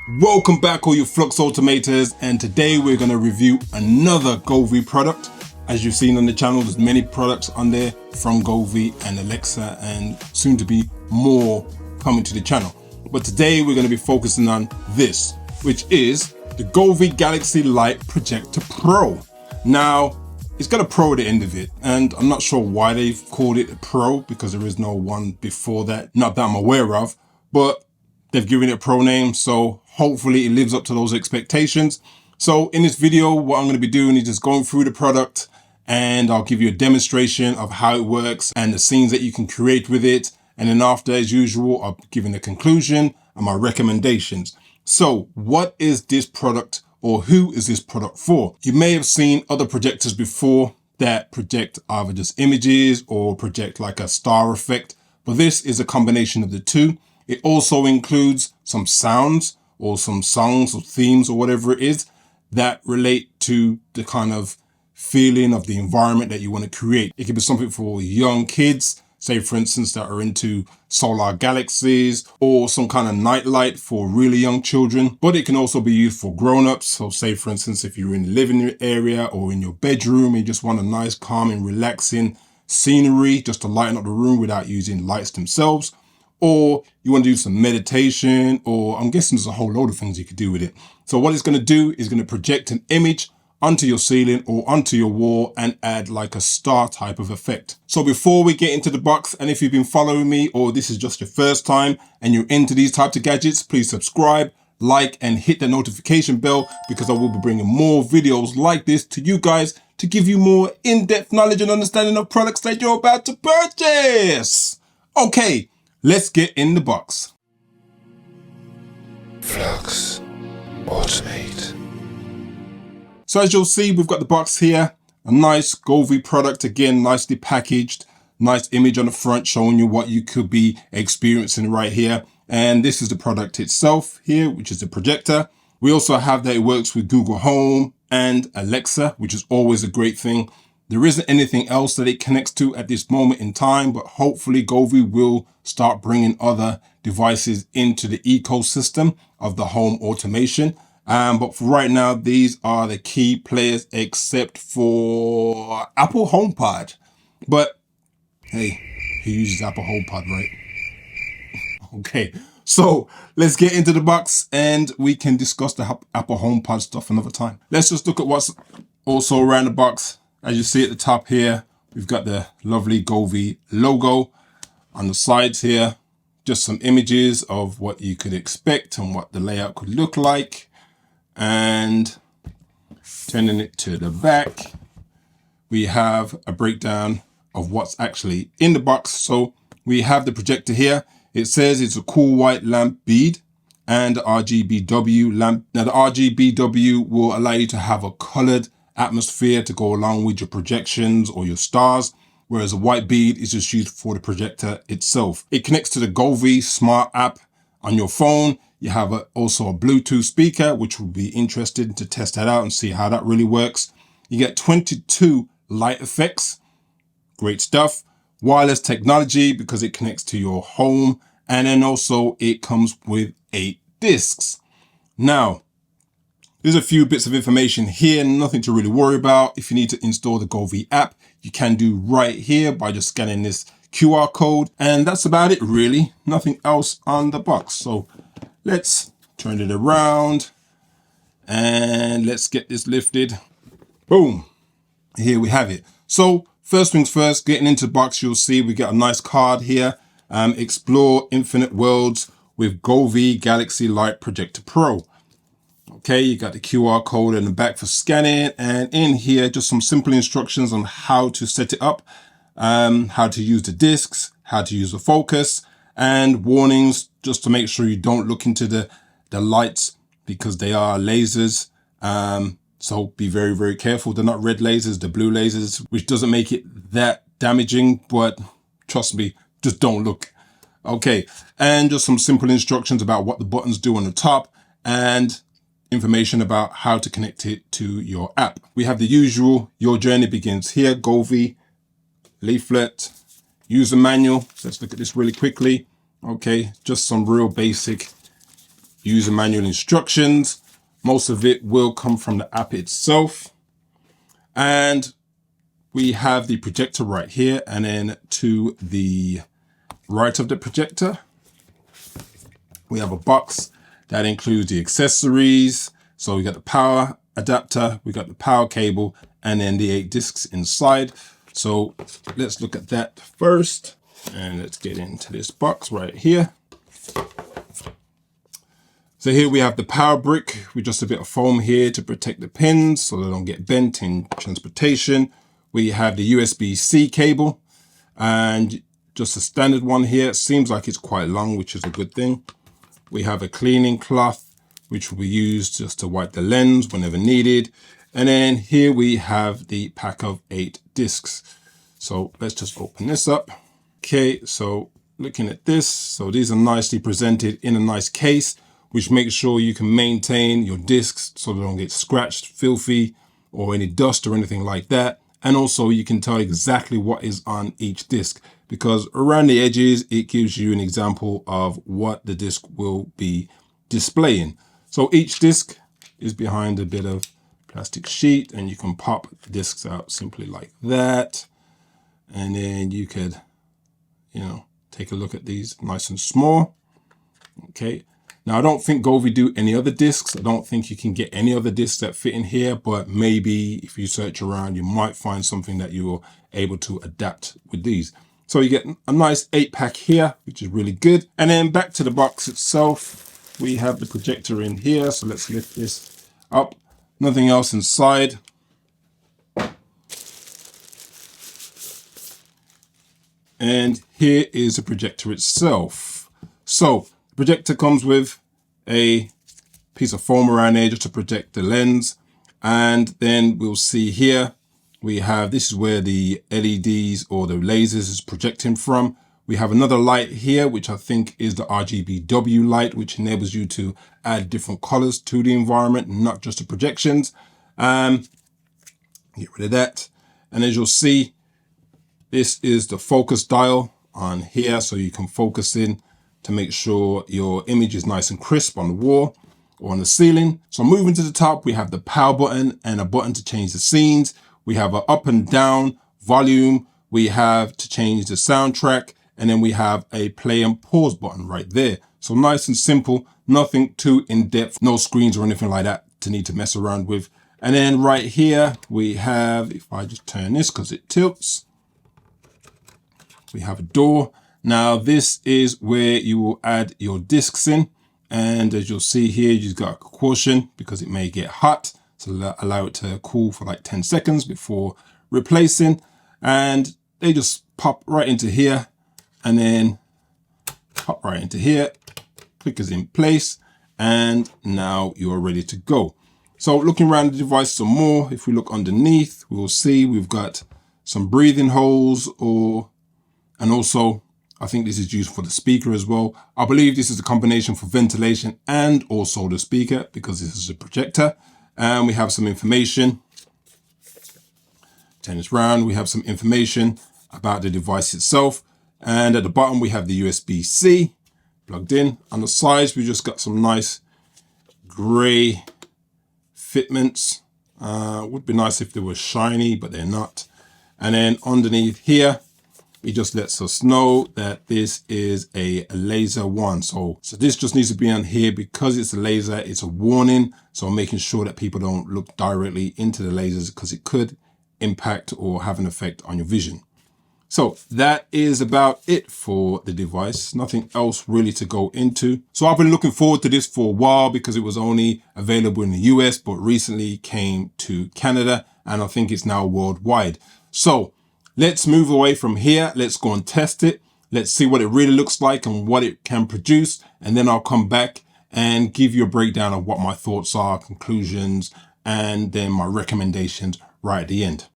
Welcome back all you Flux Automators, and today we're going to review another Govee product. As you've seen on the channel, there's many products on there from Govee and Alexa, and soon to be more coming to the channel. But today we're going to be focusing on this, which is the Govee Galaxy Light Projector Pro. Now, it's got a Pro at the end of it, and I'm not sure why they've called it a Pro because there is no one before that, not that I'm aware of, but they've given it a Pro name, so hopefully it lives up to those expectations. So in this video, what I'm going to be doing is just going through the product, and I'll give you a demonstration of how it works and the scenes that you can create with it. And then after, as usual, I'll give a conclusion and my recommendations. So what is this product, or who is this product for? You may have seen other projectors before that project either just images or project like a star effect, but this is a combination of the two. It also includes some sounds or some songs or themes or whatever it is that relate to the kind of feeling of the environment that you want to create. It could be something for young kids, say for instance, that are into solar galaxies, or some kind of nightlight for really young children. But it can also be used for grown-ups. So say for instance, if you're in the living area or in your bedroom and you just want a nice, calm and relaxing scenery just to lighten up the room without using lights themselves. Or you want to do some meditation, or I'm guessing there's a whole load of things you could do with it. So what it's going to do is going to project an image onto your ceiling or onto your wall and add like a star type of effect. So before we get into the box, and if you've been following me or this is just your first time and you're into these types of gadgets, please subscribe, like, and hit the notification bell, because I will be bringing more videos like this to you guys to give you more in-depth knowledge and understanding of products that you're about to purchase. Okay. Let's get in the box. Flux Automate. So as you'll see, we've got the box here. A nice Govee product, again, nicely packaged. Nice image on the front showing you what you could be experiencing right here. And this is the product itself here, which is the projector. We also have that it works with Google Home and Alexa, which is always a great thing. There isn't anything else that it connects to at this moment in time, but hopefully Govee will start bringing other devices into the ecosystem of the home automation. But for right now, these are the key players except for Apple HomePod. But hey, who uses Apple HomePod, right? Okay, so let's get into the box and we can discuss the Apple HomePod stuff another time. Let's just look at what's also around the box. As you see at the top here, we've got the lovely Govee logo. On the sides here, just some images of what you could expect and what the layout could look like. And turning it to the back, we have a breakdown of what's actually in the box. So we have the projector here. It says it's a cool white lamp bead and RGBW lamp. Now the RGBW will allow you to have a colored atmosphere to go along with your projections or your stars, whereas a white bead is just used for the projector itself. It connects to the Govee smart app on your phone. You have also a Bluetooth speaker, which will be interested to test that out and see how that really works. You get 22 light effects. Great stuff. Wireless technology because it connects to your home. And then also it comes with 8 discs. Now, there's a few bits of information here, nothing to really worry about. If you need to install the Govee app, you can do right here by just scanning this QR code. And that's about it, really. Nothing else on the box. So let's turn it around and let's get this lifted. Boom. Here we have it. So first things first, getting into the box, you'll see we got a nice card here. Explore infinite worlds with Govee Galaxy Light Projector Pro. Okay, you got the QR code in the back for scanning, and in here, just some simple instructions on how to set it up, how to use the discs, how to use the focus, and warnings just to make sure you don't look into the lights because they are lasers. So be very, very careful. They're not red lasers, they're blue lasers, which doesn't make it that damaging, but trust me, just don't look. Okay, and just some simple instructions about what the buttons do on the top and information about how to connect it to your app. We have the usual, your journey begins here, Govee, leaflet, user manual. Let's look at this really quickly. Okay, just some real basic user manual instructions. Most of it will come from the app itself. And we have the projector right here, and then to the right of the projector, we have a box that includes the accessories. So we got the power adapter, we got the power cable, and then the 8 discs inside. So let's look at that first, and let's get into this box right here. So here we have the power brick with just a bit of foam here to protect the pins so they don't get bent in transportation. We have the USB-C cable and just a standard one here. It seems like it's quite long, which is a good thing. We have a cleaning cloth, which will be used just to wipe the lens whenever needed. And then here we have the pack of 8 discs. So let's just open this up. Okay, so looking at this, so these are nicely presented in a nice case, which makes sure you can maintain your discs so they don't get scratched, filthy, or any dust or anything like that. And also you can tell exactly what is on each disc, because around the edges, it gives you an example of what the disc will be displaying. So each disc is behind a bit of plastic sheet, and you can pop discs out simply like that. And then you could, take a look at these nice and small. Okay. Now, I don't think Govee do any other discs. I don't think you can get any other discs that fit in here, but maybe if you search around, you might find something that you're able to adapt with these. So you get a nice 8-pack here, which is really good. And then back to the box itself, we have the projector in here. So let's lift this up. Nothing else inside. And here is the projector itself. So the projector comes with a piece of foam around here just to protect the lens. And then we'll see here, we have, this is where the LEDs or the lasers is projecting from. We have another light here, which I think is the RGBW light, which enables you to add different colors to the environment, not just the projections. Get rid of that. And as you'll see, this is the focus dial on here, so you can focus in to make sure your image is nice and crisp on the wall or on the ceiling. So moving to the top, we have the power button and a button to change the scenes. We have an up and down volume. We have to change the soundtrack, and then we have a play and pause button right there. So nice and simple, nothing too in depth, no screens or anything like that to need to mess around with. And then right here we have, if I just turn this because it tilts, we have a door. Now this is where you will add your discs in. And as you'll see here, you've got a caution because it may get hot. So allow it to cool for like 10 seconds before replacing. And they just pop right into here and then pop right into here. Click is in place. And now you're ready to go. So looking around the device some more, if we look underneath, we'll see we've got some breathing holes and also I think this is used for the speaker as well. I believe this is a combination for ventilation and also the speaker because this is a projector. And we have some information. Turn this round. We have some information about the device itself. And at the bottom, we have the USB-C plugged in. On the sides, we just got some nice gray fitments. Would be nice if they were shiny, but they're not. And then underneath here, it just lets us know that this is a laser one. So this just needs to be on here because it's a laser. It's a warning. So making sure that people don't look directly into the lasers because it could impact or have an effect on your vision. So that is about it for the device. Nothing else really to go into. So I've been looking forward to this for a while because it was only available in the US, but recently came to Canada and I think it's now worldwide. So let's move away from here. Let's go and test it. Let's see what it really looks like and what it can produce. And then I'll come back and give you a breakdown of what my thoughts are, conclusions, and then my recommendations right at the end.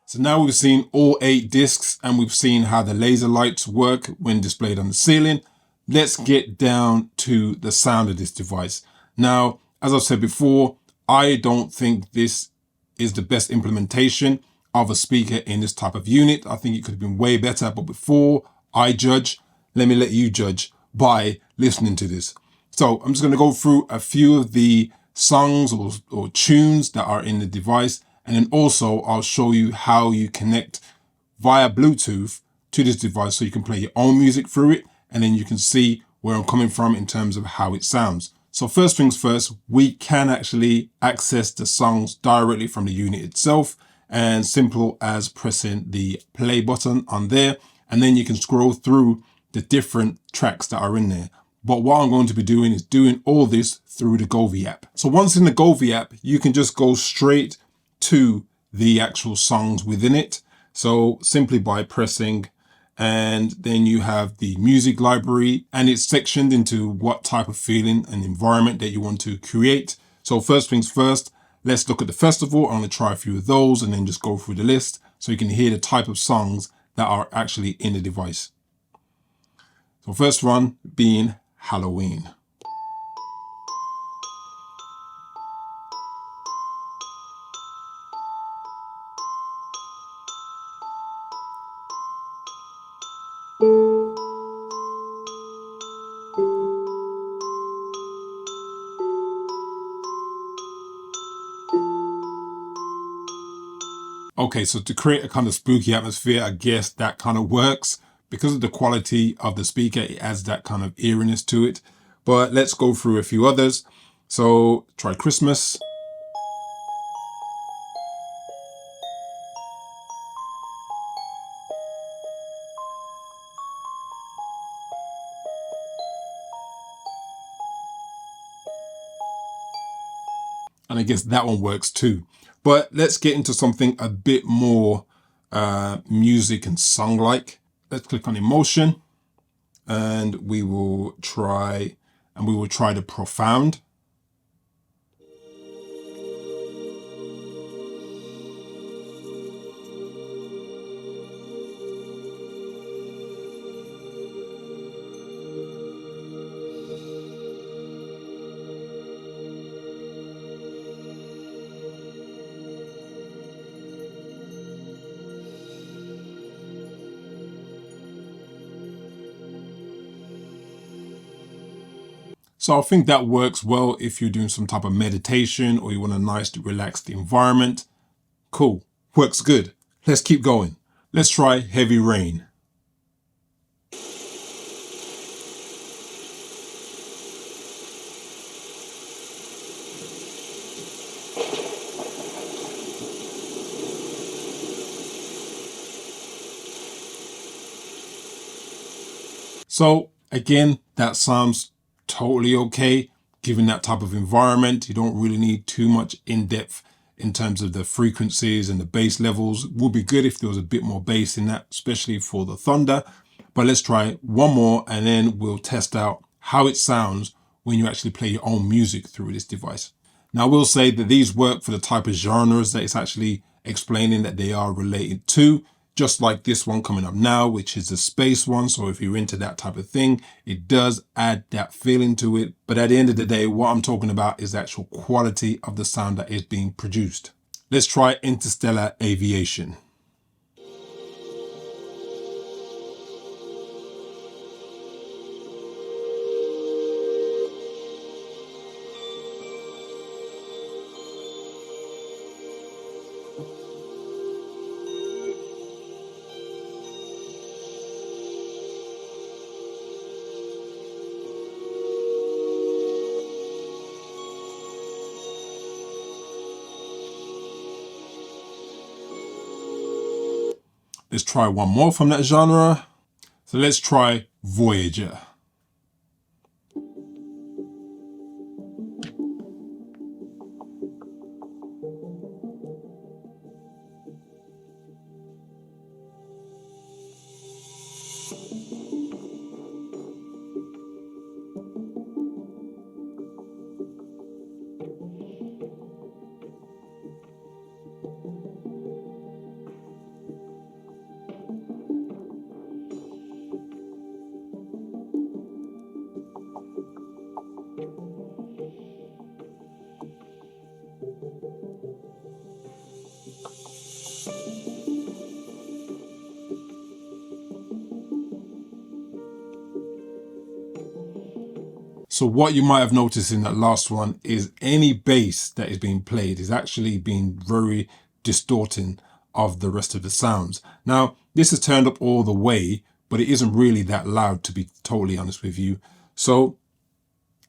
So now we've seen all 8 discs and we've seen how the laser lights work when displayed on the ceiling. Let's get down to the sound of this device. Now, as I've said before, I don't think this is the best implementation of a speaker in this type of unit. I think it could have been way better, but before I judge, let me let you judge by listening to this. So I'm just going to go through a few of the songs or tunes that are in the device. And then also I'll show you how you connect via Bluetooth to this device so you can play your own music through it. And then you can see where I'm coming from in terms of how it sounds. So first things first, we can actually access the songs directly from the unit itself, and simple as pressing the play button on there. And then you can scroll through the different tracks that are in there. But what I'm going to be doing is doing all this through the Govee app. So once in the Govee app, you can just go straight to the actual songs within it. So simply by pressing, and then you have the music library, and it's sectioned into what type of feeling and environment that you want to create. So first things first, let's look at the festival. I'm going to try a few of those and then just go through the list so you can hear the type of songs that are actually in the device. So first one being Halloween. Okay, so to create a kind of spooky atmosphere, I guess that kind of works. Because of the quality of the speaker, it adds that kind of eeriness to it. But let's go through a few others. So try Christmas. And I guess that one works too. But let's get into something a bit more music and song-like. Let's click on emotion, and we will try the profound. So I think that works well if you're doing some type of meditation or you want a nice relaxed environment. Cool, works good. Let's keep going. Let's try Heavy Rain. So again, that sounds totally okay. Given that type of environment, you don't really need too much in-depth in terms of the frequencies and the bass levels. It would be good if there was a bit more bass in that, especially for the thunder. But let's try one more and then we'll test out how it sounds when you actually play your own music through this device. Now, I will say that these work for the type of genres that it's actually explaining that they are related to, just like this one coming up now, which is the space one. So if you're into that type of thing, it does add that feeling to it. But at the end of the day, what I'm talking about is the actual quality of the sound that is being produced. Let's try interstellar aviation. Let's try one more from that genre. So let's try Voyager. So what you might have noticed in that last one is any bass that is being played is actually being very distorting of the rest of the sounds. Now, this is turned up all the way, but it isn't really that loud, to be totally honest with you. So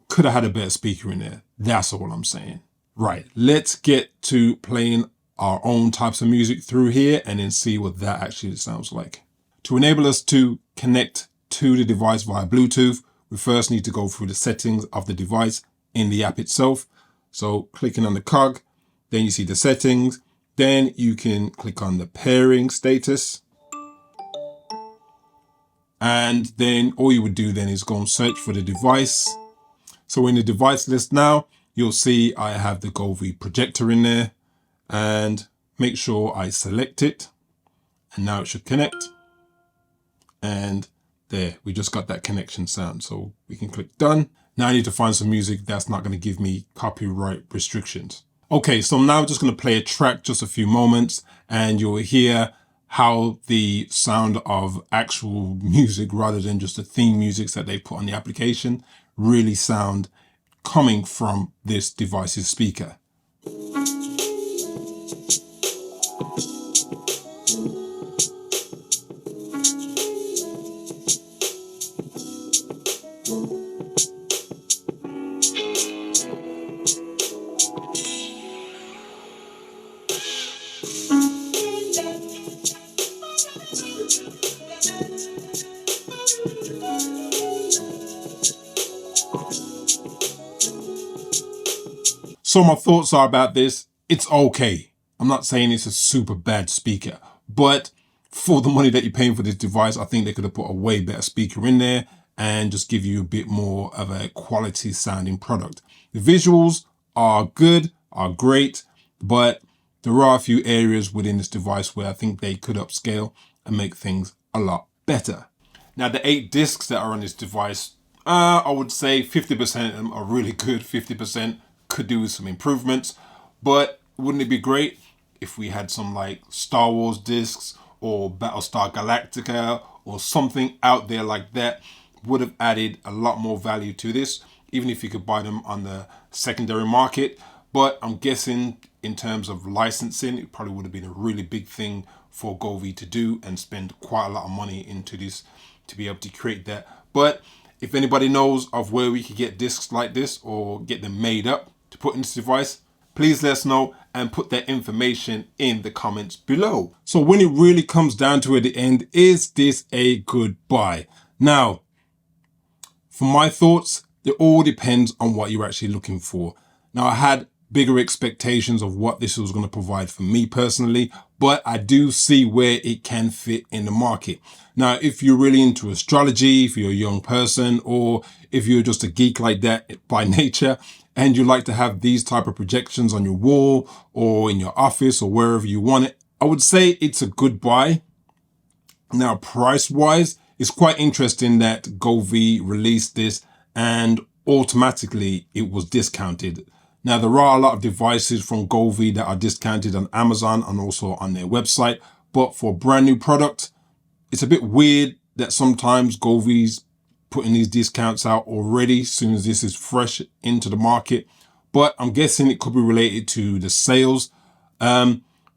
could have had a better speaker in there. That's all I'm saying. Right, let's get to playing our own types of music through here and then see what that actually sounds like. To enable us to connect to the device via Bluetooth, we first need to go through the settings of the device in the app itself. So clicking on the cog, then you see the settings, then you can click on the pairing status. And then all you would do then is go and search for the device. So in the device list now, you'll see I have the Govee Projector in there, and make sure I select it. And now it should connect. And there, we just got that connection sound. So we can click done. Now I need to find some music that's not going to give me copyright restrictions. Okay, so I'm now just going to play a track, just a few moments, and you'll hear how the sound of actual music, rather than just the theme music that they put on the application, really sound coming from this device's speaker. So my thoughts are about this. It's okay. I'm not saying it's a super bad speaker, but for the money that you're paying for this device, I think they could have put a way better speaker in there and just give you a bit more of a quality sounding product. The visuals are good, are great, but there are a few areas within this device where I think they could upscale and make things a lot better. Now, the 8 discs that are on this device, I would say 50% of them are really good, 50% could do with some improvements, but wouldn't it be great if we had some like Star Wars discs or Battlestar Galactica or something out there like that? Would have added a lot more value to this, even if you could buy them on the secondary market. But I'm guessing in terms of licensing, it probably would have been a really big thing for Govee to do and spend quite a lot of money into this to be able to create that. But if anybody knows of where we could get discs like this or get them made up to put in this device, please let us know and put that information in the comments below. So when it really comes down to it at the end, is this a good buy? Now, For my thoughts, it all depends on what you're actually looking for. Now, I had bigger expectations of what this was going to provide for me personally, but I do see where it can fit in the market. Now, if you're really into astrology, if you're a young person, or if you're just a geek like that by nature, and you like to have these type of projections on your wall or in your office or wherever you want it, I would say it's a good buy. Now, price-wise, it's quite interesting that Govee released this and automatically it was discounted. Now, there are a lot of devices from Govee that are discounted on Amazon and also on their website, but for a brand new product, it's a bit weird that sometimes Govee's putting these discounts out already as soon as this is fresh into the market, but I'm guessing it could be related to the sales.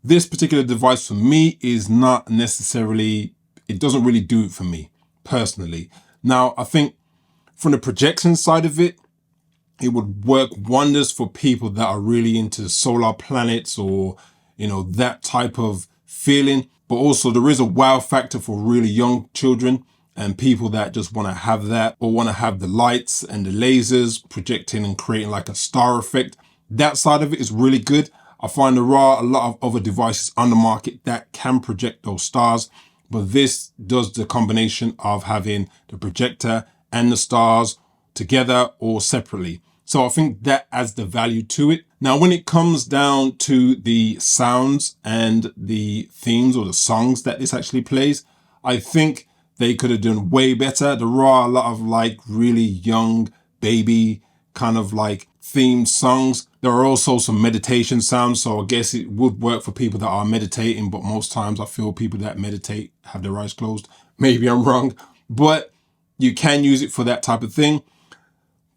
This particular device for me is not necessarily, it doesn't really do it for me personally. Now, I think from the projection side of it, it would work wonders for people that are really into solar planets or, that type of feeling. But also there is a wow factor for really young children and people that just want to have that or want to have the lights and the lasers projecting and creating like a star effect. That side of it is really good. I find there are a lot of other devices on the market that can project those stars, but this does the combination of having the projector and the stars together or separately. So I think that adds the value to it. Now, when it comes down to the sounds and the themes or the songs that this actually plays, I think they could have done way better. There are a lot of like really young baby kind of like themed songs. There are also some meditation sounds. So I guess it would work for people that are meditating, but most times I feel people that meditate have their eyes closed. Maybe I'm wrong, but you can use it for that type of thing.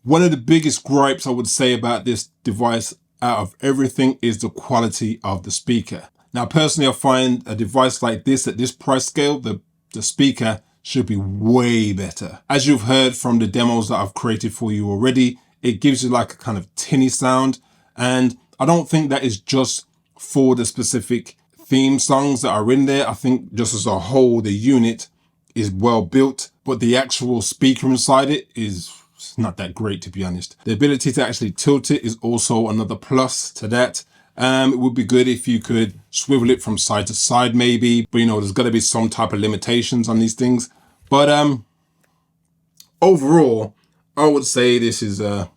One of the biggest gripes I would say about this device out of everything is the quality of the speaker. Now, personally, I find a device like this at this price scale, the speaker should be way better. As you've heard from the demos that I've created for you already, it gives you like a kind of tinny sound. And I don't think that is just for the specific theme songs that are in there. I think just as a whole, the unit is well built, but the actual speaker inside it is not that great, to be honest. The ability to actually tilt it is also another plus to that. It would be good if you could swivel it from side to side maybe, but there's got to be some type of limitations on these things. But overall, I would say this is a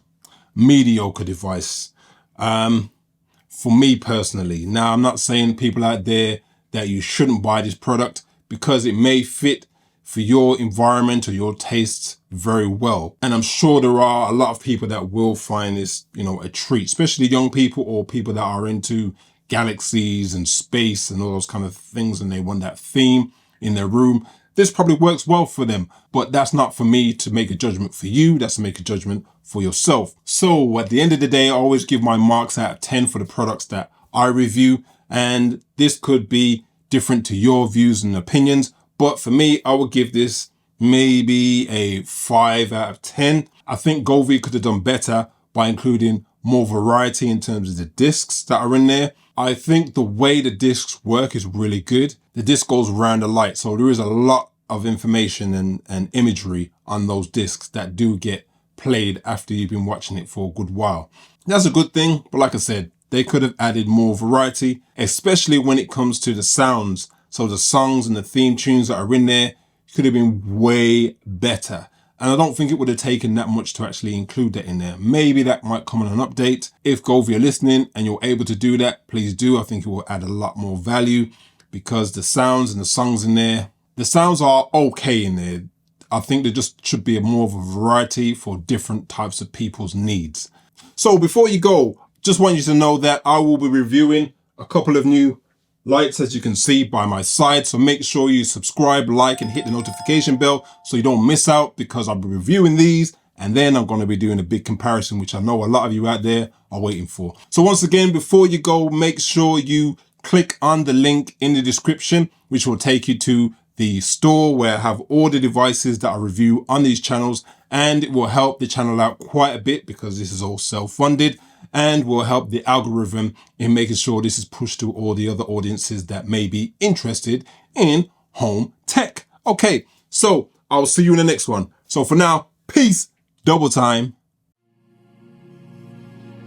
mediocre device for me personally. Now, I'm not saying people out there that you shouldn't buy this product because it may fit for your environment or your tastes very well. And I'm sure there are a lot of people that will find this, a treat, especially young people or people that are into galaxies and space and all those kind of things, and they want that theme in their room. This probably works well for them, but that's not for me to make a judgment for you. That's to make a judgment for yourself. So at the end of the day, I always give my marks out of 10 for the products that I review. And this could be different to your views and opinions. But for me, I would give this maybe a 5 out of 10. I think Govee could have done better by including more variety in terms of the discs that are in there. I think the way the discs work is really good. The disc goes around the light, so there is a lot of information and imagery on those discs that do get played after you've been watching it for a good while. That's a good thing, but like I said, they could have added more variety, especially when it comes to the sounds. So the songs and the theme tunes that are in there could have been way better. And I don't think it would have taken that much to actually include that in there. Maybe that might come on an update. If Govee are listening and you're able to do that, please do. I think it will add a lot more value because the sounds and the songs in there, the sounds are okay in there. I think there just should be more of a variety for different types of people's needs. So before you go, just want you to know that I will be reviewing a couple of new lights, as you can see by my side. So make sure you subscribe, like, and hit the notification bell so you don't miss out, because I'll be reviewing these and then I'm going to be doing a big comparison, which I know a lot of you out there are waiting for. So once again, before you go, make sure you click on the link in the description, which will take you to the store where I have all the devices that I review on these channels, and it will help the channel out quite a bit because this is all self-funded, and will help the algorithm in making sure this is pushed to all the other audiences that may be interested in home tech. Okay, so I'll see you in the next one. So for now, peace double time,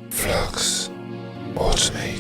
Flux. Alternate.